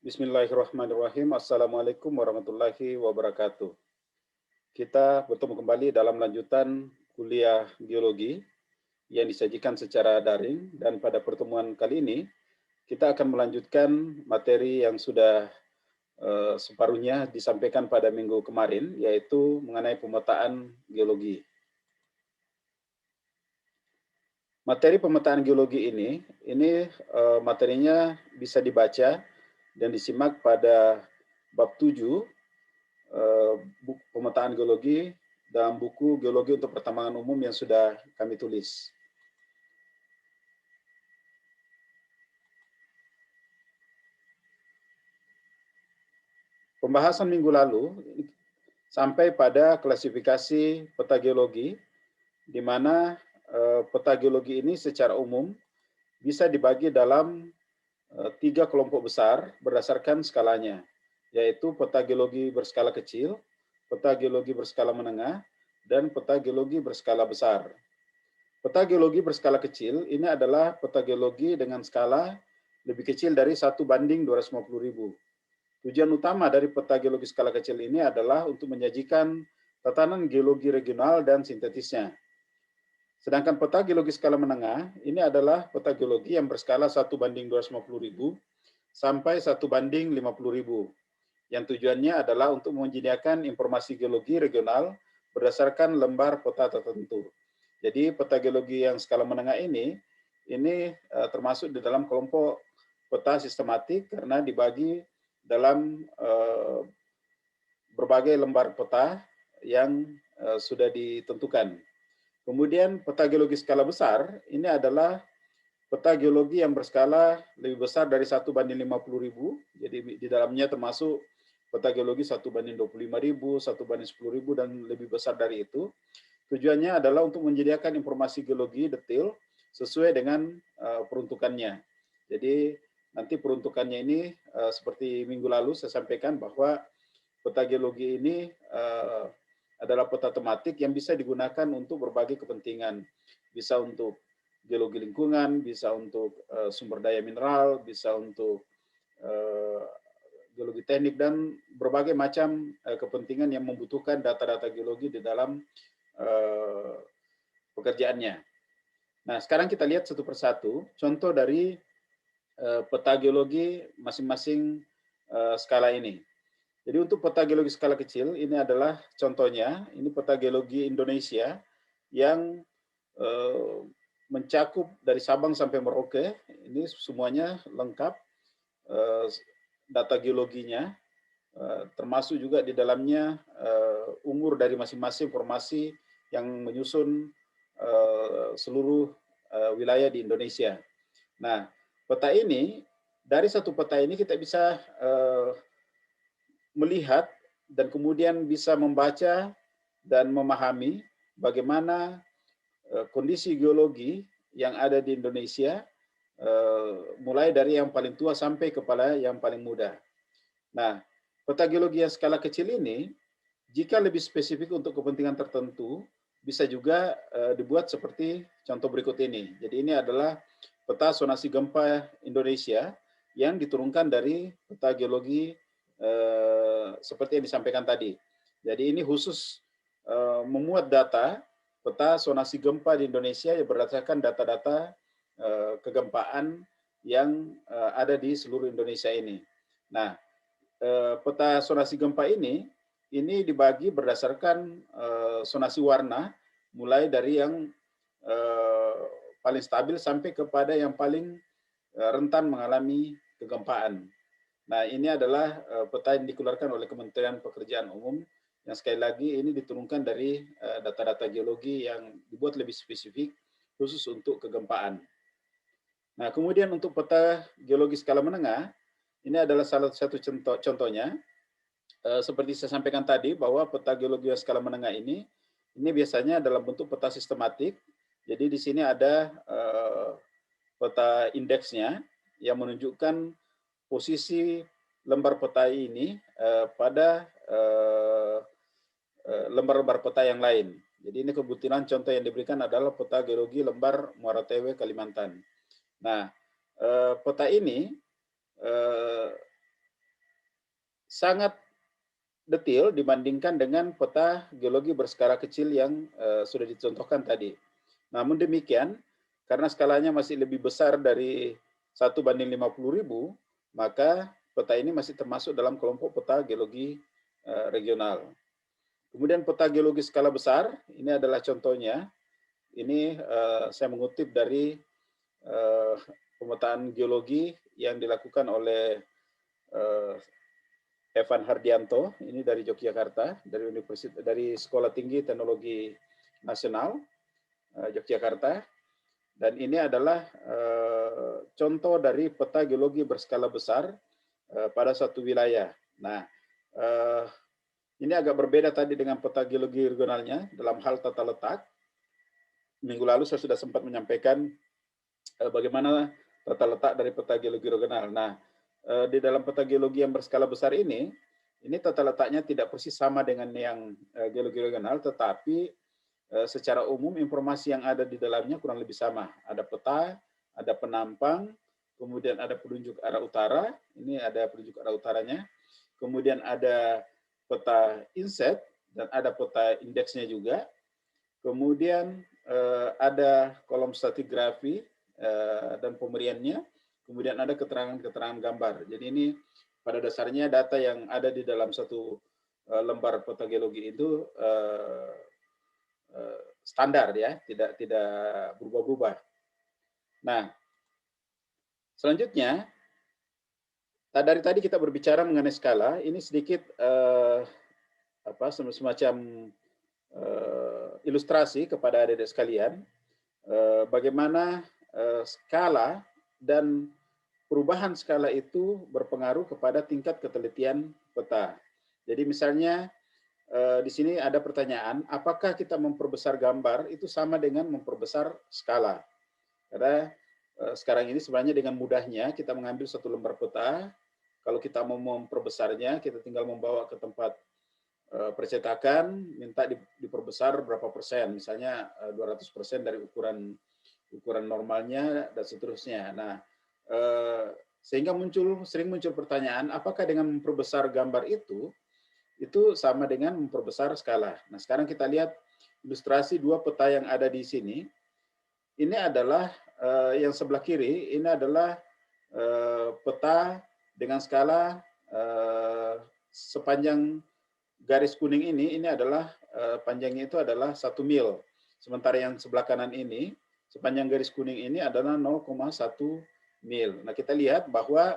Bismillahirrahmanirrahim. Assalamualaikum warahmatullahi wabarakatuh. Kita bertemu kembali dalam lanjutan kuliah geologi yang disajikan secara daring, dan pada pertemuan kali ini kita akan melanjutkan materi yang sudah separuhnya disampaikan pada minggu kemarin, yaitu mengenai pemetaan geologi. Materi pemetaan geologi ini materinya bisa dibaca dan disimak pada bab 7 pemetaan geologi dalam buku Geologi untuk Pertambangan Umum yang sudah kami tulis. Pembahasan minggu lalu sampai pada klasifikasi peta geologi, di mana peta geologi ini secara umum bisa dibagi dalam 3 kelompok besar berdasarkan skalanya, yaitu peta geologi berskala kecil, peta geologi berskala menengah, dan peta geologi berskala besar. Peta geologi berskala kecil ini adalah peta geologi dengan skala lebih kecil dari 1:250.000. Tujuan utama dari peta geologi skala kecil ini adalah untuk menyajikan tatanan geologi regional dan sintetisnya. Sedangkan peta geologi skala menengah ini adalah peta geologi yang berskala 1:250.000 sampai 1:50.000, yang tujuannya adalah untuk menyediakan informasi geologi regional berdasarkan lembar peta tertentu. Jadi peta geologi yang skala menengah ini termasuk di dalam kelompok peta sistematik karena dibagi dalam berbagai lembar peta yang sudah ditentukan. Kemudian peta geologi skala besar ini adalah peta geologi yang berskala lebih besar dari 1:50.000. Jadi di dalamnya termasuk peta geologi 1:25.000, 1:10.000, dan lebih besar dari itu. Tujuannya adalah untuk menyediakan informasi geologi detail sesuai dengan peruntukannya. Jadi nanti peruntukannya ini seperti minggu lalu saya sampaikan bahwa peta geologi ini adalah peta tematik yang bisa digunakan untuk berbagai kepentingan. Bisa untuk geologi lingkungan, bisa untuk sumber daya mineral, bisa untuk geologi teknik, dan berbagai macam kepentingan yang membutuhkan data-data geologi di dalam pekerjaannya. Nah, sekarang kita lihat satu persatu contoh dari peta geologi masing-masing skala ini. Jadi untuk peta geologi skala kecil ini adalah contohnya, ini peta geologi Indonesia yang mencakup dari Sabang sampai Merauke. Ini semuanya lengkap data geologinya, termasuk juga di dalamnya umur dari masing-masing formasi yang menyusun seluruh wilayah di Indonesia. Nah, peta ini, dari satu peta ini kita bisa melihat dan kemudian bisa membaca dan memahami bagaimana kondisi geologi yang ada di Indonesia, mulai dari yang paling tua sampai kepada yang paling muda. Nah, peta geologi yang skala kecil ini, jika lebih spesifik untuk kepentingan tertentu, bisa juga dibuat seperti contoh berikut ini. Jadi ini adalah peta sonasi gempa Indonesia yang diturunkan dari peta geologi seperti yang disampaikan tadi. Jadi ini khusus memuat data peta sonasi gempa di Indonesia yang berdasarkan data-data kegempaan yang ada di seluruh Indonesia ini. Nah, peta sonasi gempa ini dibagi berdasarkan sonasi warna, mulai dari yang paling stabil sampai kepada yang paling rentan mengalami kegempaan. Nah, ini adalah peta yang dikeluarkan oleh Kementerian Pekerjaan Umum, yang sekali lagi ini diturunkan dari data-data geologi yang dibuat lebih spesifik khusus untuk kegempaan. Nah, kemudian untuk peta geologi skala menengah, ini adalah salah satu contohnya. Seperti saya sampaikan tadi, bahwa peta geologi skala menengah ini biasanya dalam bentuk peta sistematik. Jadi di sini ada peta indeksnya yang menunjukkan posisi lembar peta ini pada lembar-lembar peta yang lain. Jadi ini kebetulan contoh yang diberikan adalah peta geologi lembar Muara Tewe, Kalimantan. Nah, peta ini sangat detail dibandingkan dengan peta geologi berskala kecil yang sudah dicontohkan tadi. Namun demikian, karena skalanya masih lebih besar dari 1:50.000, maka peta ini masih termasuk dalam kelompok peta geologi regional. Kemudian peta geologi skala besar, ini adalah contohnya. Ini saya mengutip dari pemetaan geologi yang dilakukan oleh Evan Hardianto, ini dari Yogyakarta, dari Sekolah Tinggi Teknologi Nasional Yogyakarta, dan ini adalah contoh dari peta geologi berskala besar pada suatu wilayah. Nah, ini agak berbeda tadi dengan peta geologi regionalnya dalam hal tata letak. Minggu lalu saya sudah sempat menyampaikan bagaimana tata letak dari peta geologi regional. Nah, di dalam peta geologi yang berskala besar ini tata letaknya tidak persis sama dengan yang geologi regional, tetapi secara umum informasi yang ada di dalamnya kurang lebih sama. Ada peta, ada penampang, kemudian ada penunjuk arah utara, ini ada penunjuk arah utaranya, kemudian ada peta inset, dan ada peta indeksnya juga, kemudian ada kolom stratigrafi dan pemberiannya, kemudian ada keterangan-keterangan gambar. Jadi ini pada dasarnya data yang ada di dalam satu lembar peta geologi itu standar ya, tidak berubah-ubah. Nah, selanjutnya dari tadi kita berbicara mengenai skala, ini sedikit semacam ilustrasi kepada adik-adik sekalian bagaimana skala dan perubahan skala itu berpengaruh kepada tingkat ketelitian peta. Jadi misalnya di sini ada pertanyaan, apakah kita memperbesar gambar itu sama dengan memperbesar skala? Karena sekarang ini sebenarnya dengan mudahnya kita mengambil satu lembar peta, kalau kita mau memperbesarnya, kita tinggal membawa ke tempat percetakan, minta diperbesar berapa persen, misalnya 200% dari ukuran normalnya dan seterusnya. Nah, sehingga sering muncul pertanyaan, apakah dengan memperbesar gambar itu sama dengan memperbesar skala. Nah, sekarang kita lihat ilustrasi dua peta yang ada di sini. Ini adalah yang sebelah kiri, ini adalah peta dengan skala sepanjang garis kuning ini adalah panjangnya itu adalah 1 mil. Sementara yang sebelah kanan ini, sepanjang garis kuning ini adalah 0,1 mil. Nah, kita lihat bahwa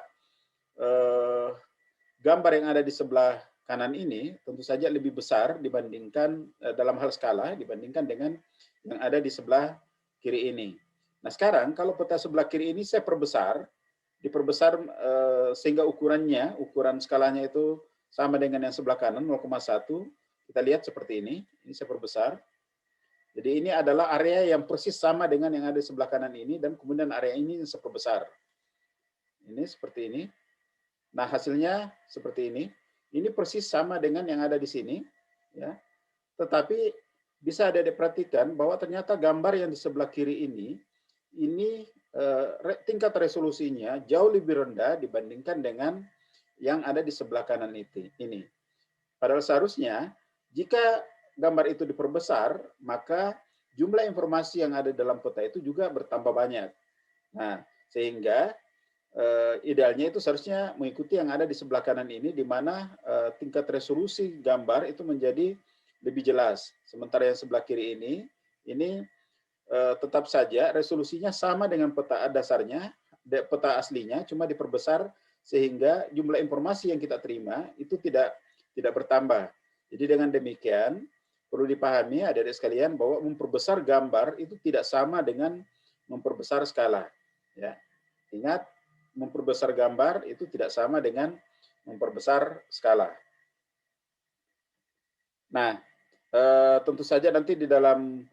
gambar yang ada di sebelah kanan ini tentu saja lebih besar dibandingkan dalam hal skala dibandingkan dengan yang ada di sebelah kiri ini. Nah, sekarang kalau peta sebelah kiri ini saya diperbesar sehingga ukuran skalanya itu sama dengan yang sebelah kanan 0,1. Kita lihat seperti ini saya perbesar. Jadi ini adalah area yang persis sama dengan yang ada di sebelah kanan ini, dan kemudian area ini saya perbesar. Ini seperti ini. Nah, hasilnya seperti ini. Ini persis sama dengan yang ada di sini, ya. Tetapi bisa ada diperhatikan bahwa ternyata gambar yang di sebelah kiri ini tingkat resolusinya jauh lebih rendah dibandingkan dengan yang ada di sebelah kanan ini. Padahal seharusnya jika gambar itu diperbesar, maka jumlah informasi yang ada dalam peta itu juga bertambah banyak. Nah, sehingga idealnya itu seharusnya mengikuti yang ada di sebelah kanan ini, di mana tingkat resolusi gambar itu menjadi lebih jelas. Sementara yang sebelah kiri ini tetap saja resolusinya sama dengan peta dasarnya, peta aslinya, cuma diperbesar sehingga jumlah informasi yang kita terima itu tidak bertambah. Jadi dengan demikian perlu dipahami adik-adik sekalian bahwa memperbesar gambar itu tidak sama dengan memperbesar skala. Ya, ingat, memperbesar gambar itu tidak sama dengan memperbesar skala. Nah, tentu saja nanti di dalam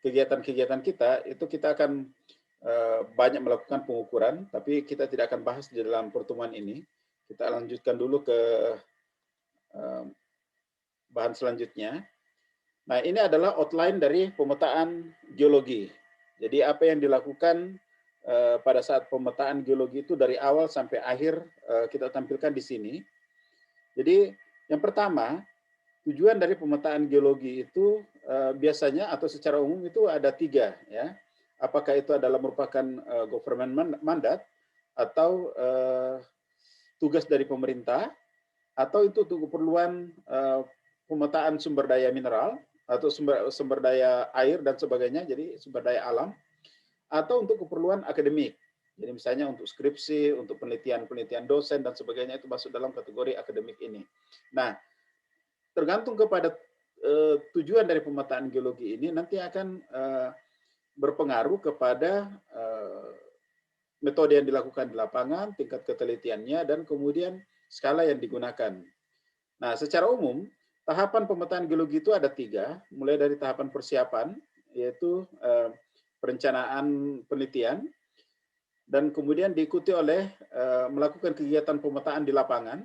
kegiatan-kegiatan kita itu kita akan banyak melakukan pengukuran, tapi kita tidak akan bahas di dalam pertemuan ini. Kita lanjutkan dulu ke bahan selanjutnya. Nah, ini adalah outline dari pemetaan geologi. Jadi apa yang dilakukan pada saat pemetaan geologi itu dari awal sampai akhir kita tampilkan di sini. Jadi yang pertama, tujuan dari pemetaan geologi itu biasanya atau secara umum itu ada 3 ya. Apakah itu adalah merupakan government mandat atau tugas dari pemerintah, atau itu untuk keperluan pemetaan sumber daya mineral atau sumber daya air dan sebagainya, jadi sumber daya alam, atau untuk keperluan akademik. Jadi misalnya untuk skripsi, untuk penelitian dosen dan sebagainya, itu masuk dalam kategori akademik ini. Nah, tergantung kepada tujuan dari pemetaan geologi ini nanti akan berpengaruh kepada metode yang dilakukan di lapangan, tingkat ketelitiannya, dan kemudian skala yang digunakan. Nah, secara umum, tahapan pemetaan geologi itu ada 3, mulai dari tahapan persiapan, yaitu perencanaan penelitian, dan kemudian diikuti oleh melakukan kegiatan pemetaan di lapangan.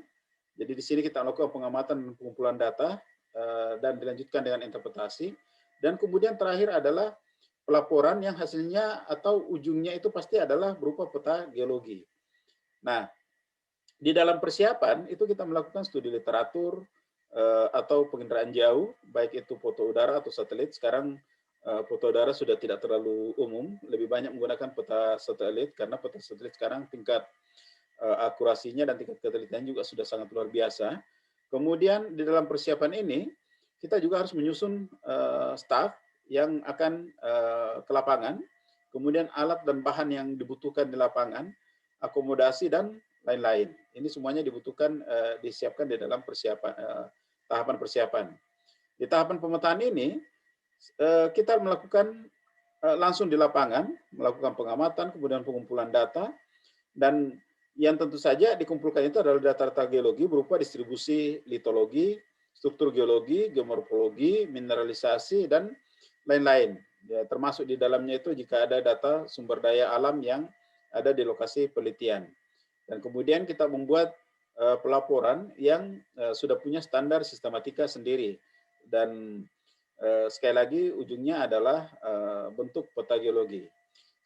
Jadi di sini kita melakukan pengamatan dan pengumpulan data, dan dilanjutkan dengan interpretasi. Dan kemudian terakhir adalah pelaporan yang hasilnya atau ujungnya itu pasti adalah berupa peta geologi. Nah, di dalam persiapan itu kita melakukan studi literatur atau penginderaan jauh, baik itu foto udara atau satelit. Sekarang foto udara sudah tidak terlalu umum, lebih banyak menggunakan peta satelit karena peta satelit sekarang tingkat akurasinya dan tingkat ketelitian juga sudah sangat luar biasa. Kemudian di dalam persiapan ini kita juga harus menyusun staf yang akan ke lapangan, kemudian alat dan bahan yang dibutuhkan di lapangan, akomodasi dan lain-lain. Ini semuanya dibutuhkan disiapkan di dalam persiapan tahapan persiapan. Di tahapan pemetaan ini kita melakukan langsung di lapangan, melakukan pengamatan, kemudian pengumpulan data, dan yang tentu saja dikumpulkan itu adalah data-data geologi berupa distribusi litologi, struktur geologi, geomorfologi, mineralisasi, dan lain-lain. Ya, termasuk di dalamnya itu jika ada data sumber daya alam yang ada di lokasi penelitian. Dan kemudian kita membuat pelaporan yang sudah punya standar sistematika sendiri. Dan sekali lagi ujungnya adalah bentuk peta geologi.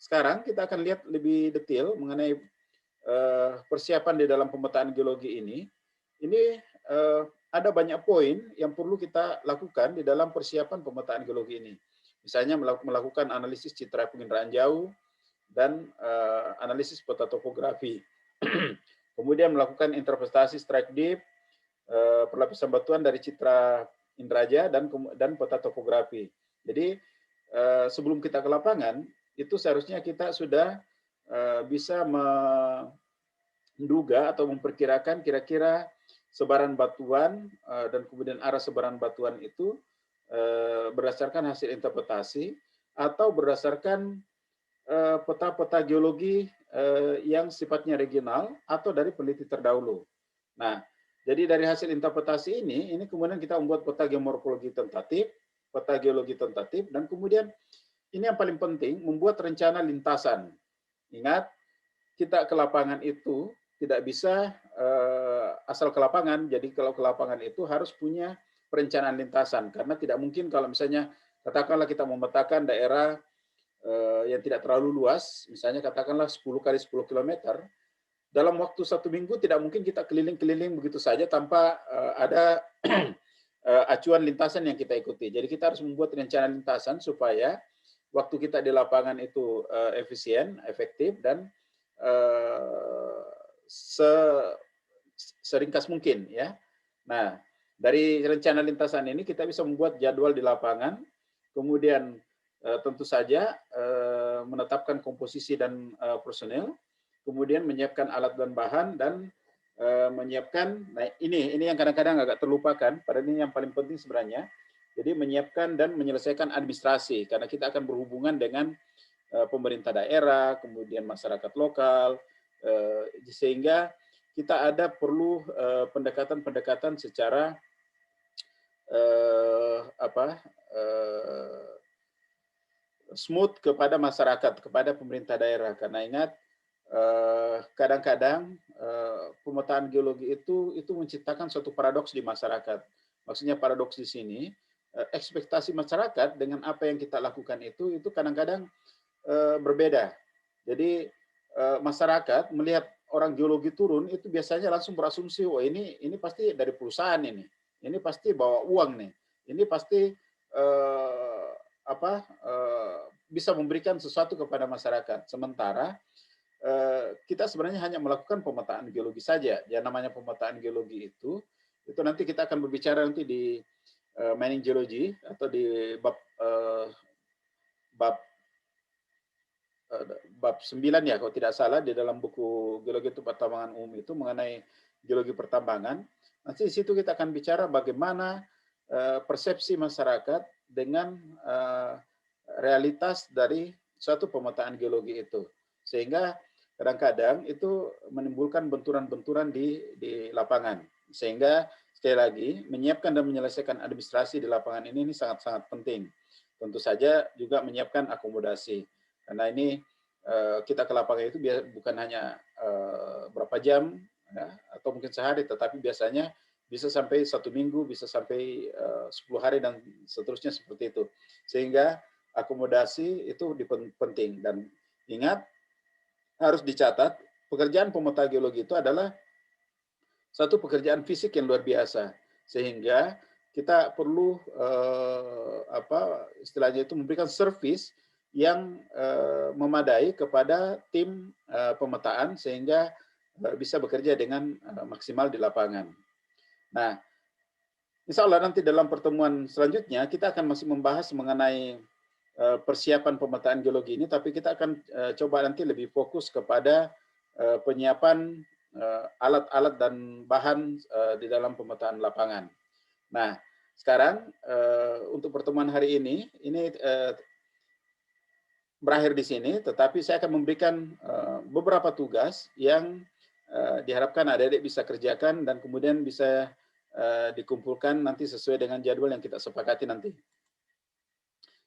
Sekarang kita akan lihat lebih detail mengenai persiapan di dalam pemetaan geologi ini. Ini ada banyak poin yang perlu kita lakukan di dalam persiapan pemetaan geologi ini. Misalnya melakukan analisis citra penginderaan jauh dan analisis peta topografi. Kemudian melakukan interpretasi strike deep, perlapisan batuan dari citra inderaja dan peta topografi. Jadi sebelum kita ke lapangan, itu seharusnya kita sudah bisa menduga atau memperkirakan kira-kira sebaran batuan dan kemudian arah sebaran batuan itu berdasarkan hasil interpretasi atau berdasarkan peta-peta geologi yang sifatnya regional atau dari peneliti terdahulu. Nah, jadi dari hasil interpretasi ini kemudian kita membuat peta geomorfologi tentatif, peta geologi tentatif, dan kemudian ini yang paling penting, membuat rencana lintasan. Ingat, kita ke lapangan itu tidak bisa asal ke lapangan, jadi kalau ke lapangan itu harus punya perencanaan lintasan, karena tidak mungkin kalau misalnya katakanlah kita memetakan daerah yang tidak terlalu luas, misalnya katakanlah 10 kali 10 km, dalam waktu 1 minggu tidak mungkin kita keliling-keliling begitu saja tanpa ada acuan lintasan yang kita ikuti. Jadi kita harus membuat rencana lintasan supaya waktu kita di lapangan itu efisien, efektif, dan seringkas mungkin, ya. Nah, dari rencana lintasan ini kita bisa membuat jadwal di lapangan, kemudian tentu saja menetapkan komposisi dan personel, kemudian menyiapkan alat dan bahan, dan menyiapkan, nah ini yang kadang-kadang agak terlupakan, padahal ini yang paling penting sebenarnya. Jadi menyiapkan dan menyelesaikan administrasi, karena kita akan berhubungan dengan pemerintah daerah, kemudian masyarakat lokal, sehingga kita ada perlu pendekatan-pendekatan secara smooth kepada masyarakat, kepada pemerintah daerah. Karena ingat, kadang-kadang pemetaan geologi itu menciptakan suatu paradoks di masyarakat. Maksudnya paradoks di sini, ekspektasi masyarakat dengan apa yang kita lakukan itu kadang-kadang berbeda. Jadi masyarakat melihat orang geologi turun itu biasanya langsung berasumsi, wah ini pasti dari perusahaan ini pasti bawa uang nih, ini pasti eh, bisa memberikan sesuatu kepada masyarakat. Sementara kita sebenarnya hanya melakukan pemetaan geologi saja. Ya namanya pemetaan geologi itu nanti kita akan berbicara nanti di mining geology atau di bab bab 9 ya kalau tidak salah di dalam buku Geologi Pertambangan Umum itu mengenai geologi pertambangan. Nanti di situ kita akan bicara bagaimana persepsi masyarakat dengan realitas dari suatu pemetaan geologi itu. Sehingga kadang-kadang itu menimbulkan benturan-benturan di lapangan. Sehingga sekali lagi menyiapkan dan menyelesaikan administrasi di lapangan ini sangat-sangat penting. Tentu saja juga menyiapkan akomodasi. Karena ini kita ke lapangan itu bukan hanya berapa jam ya, atau mungkin sehari, tetapi biasanya bisa sampai 1 minggu, bisa sampai 10 hari dan seterusnya seperti itu. Sehingga akomodasi itu penting. Dan ingat, harus dicatat, pekerjaan pemeta geologi itu adalah satu pekerjaan fisik yang luar biasa. Sehingga kita perlu istilahnya itu memberikan servis yang memadai kepada tim pemetaan sehingga bisa bekerja dengan maksimal di lapangan. Nah, insya Allah nanti dalam pertemuan selanjutnya kita akan masih membahas mengenai persiapan pemetaan geologi ini, tapi kita akan coba nanti lebih fokus kepada penyiapan alat-alat dan bahan di dalam pemetaan lapangan. Nah, sekarang untuk pertemuan hari ini berakhir di sini, tetapi saya akan memberikan beberapa tugas yang diharapkan adik-adik bisa kerjakan dan kemudian bisa dikumpulkan nanti sesuai dengan jadwal yang kita sepakati nanti.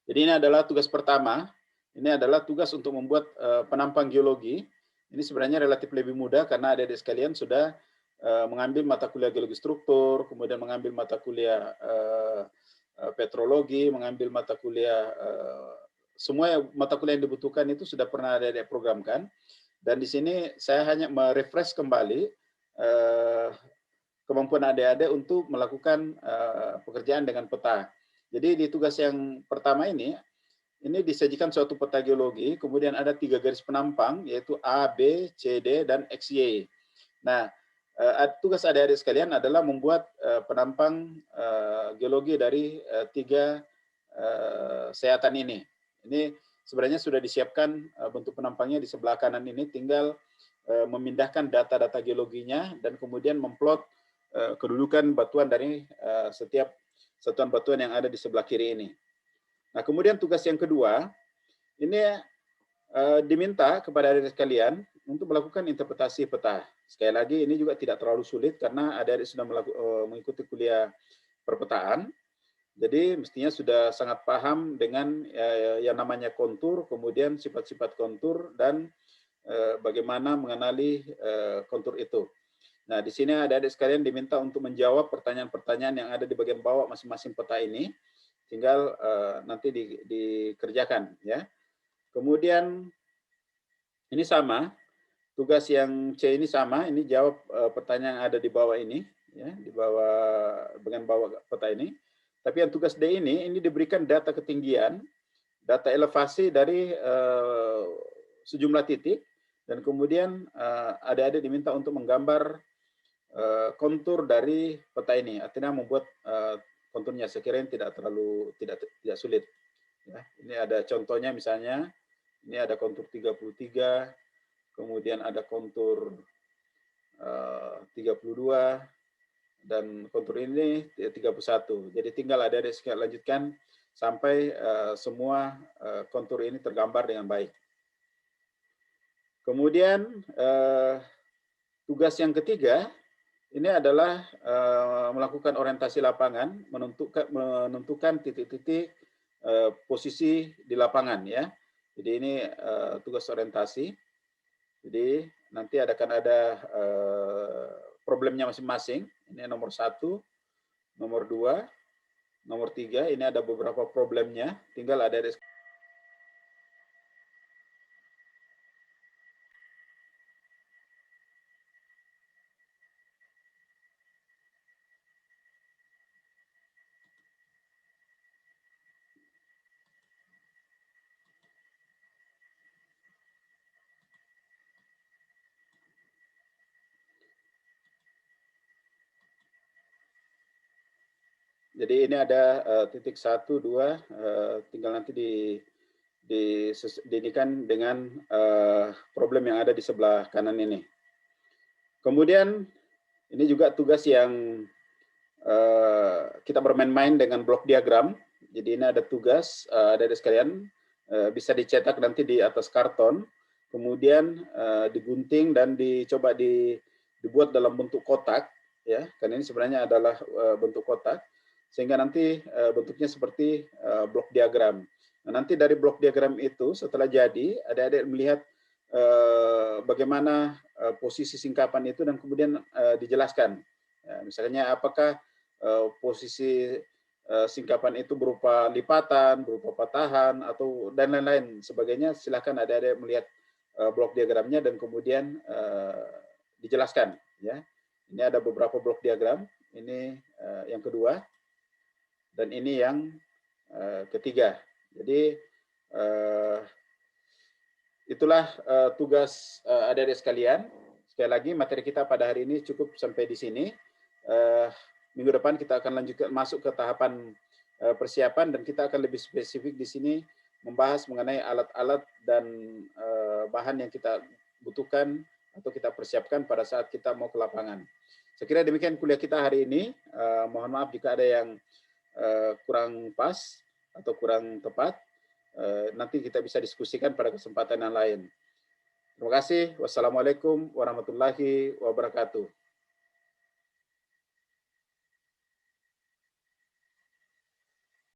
Jadi ini adalah tugas pertama, ini adalah tugas untuk membuat penampang geologi. Ini sebenarnya relatif lebih mudah karena adik-adik sekalian sudah mengambil mata kuliah geologi struktur, kemudian mengambil mata kuliah petrologi, mengambil mata kuliah semua mata kuliah yang dibutuhkan itu sudah pernah adik-adik programkan. Dan di sini saya hanya merefresh kembali kemampuan adik-adik untuk melakukan pekerjaan dengan peta. Jadi di tugas yang pertama ini disajikan suatu peta geologi, kemudian ada 3 garis penampang, yaitu A, B, C, D, dan X, Y. Nah, tugas adik-adik sekalian adalah membuat penampang geologi dari 3 sehatan ini. Ini sebenarnya sudah disiapkan bentuk penampangnya di sebelah kanan ini, tinggal memindahkan data-data geologinya dan kemudian memplot kedudukan batuan dari setiap satuan batuan yang ada di sebelah kiri ini. Nah, kemudian tugas yang kedua, ini diminta kepada adik-adik sekalian untuk melakukan interpretasi peta. Sekali lagi, ini juga tidak terlalu sulit karena adik-adik sudah mengikuti kuliah perpetaan. Jadi mestinya sudah sangat paham dengan yang namanya kontur, kemudian sifat-sifat kontur, dan bagaimana mengenali kontur itu. Nah, di sini adik-adik sekalian diminta untuk menjawab pertanyaan-pertanyaan yang ada di bagian bawah masing-masing peta ini. Tinggal nanti dikerjakan, ya. Kemudian ini sama, tugas yang C ini sama, ini jawab pertanyaan yang ada di bawah ini, ya, di bawah bagian bawah peta ini. Tapi yang tugas D ini diberikan data ketinggian, data elevasi dari sejumlah titik, dan kemudian adik-adik diminta untuk menggambar kontur dari peta ini, artinya membuat konturnya. Sekiranya tidak sulit. Ya, ini ada contohnya, misalnya ini ada kontur 33, kemudian ada kontur 32, dan kontur ini 31. Jadi tinggal adik-adik lanjutkan sampai semua kontur ini tergambar dengan baik. Kemudian tugas yang ketiga ini adalah melakukan orientasi lapangan, menentukan titik-titik posisi di lapangan, ya. Jadi ini tugas orientasi. Jadi nanti akan ada problemnya masing-masing. Ini nomor 1, nomor 2, nomor 3. Ini ada beberapa problemnya. Tinggal ada Jadi ini ada titik 1, 2, tinggal nanti diinikan dengan problem yang ada di sebelah kanan ini. Kemudian ini juga tugas yang kita bermain-main dengan blok diagram. Jadi ini ada tugas dari sekalian, bisa dicetak nanti di atas karton, kemudian digunting dan dicoba dibuat dalam bentuk kotak, ya. Karena ini sebenarnya adalah bentuk kotak, sehingga nanti bentuknya seperti blok diagram. Nah, nanti dari blok diagram itu setelah jadi, adik-adik melihat bagaimana posisi singkapan itu dan kemudian dijelaskan. Ya, misalnya apakah posisi singkapan itu berupa lipatan, berupa patahan, atau dan lain-lain sebagainya. Silakan adik-adik melihat blok diagramnya dan kemudian dijelaskan. Ya, ini ada beberapa blok diagram. Ini yang kedua dan ini yang ketiga. Jadi itulah tugas adik-adik sekalian. Sekali lagi materi kita pada hari ini cukup sampai di sini. Minggu depan kita akan lanjutkan masuk ke tahapan persiapan dan kita akan lebih spesifik di sini membahas mengenai alat-alat dan bahan yang kita butuhkan atau kita persiapkan pada saat kita mau ke lapangan. Saya kira demikian kuliah kita hari ini. Mohon maaf jika ada yang kurang pas atau kurang tepat. Nanti kita bisa diskusikan pada kesempatan yang lain. Terima kasih. Wassalamualaikum warahmatullahi wabarakatuh.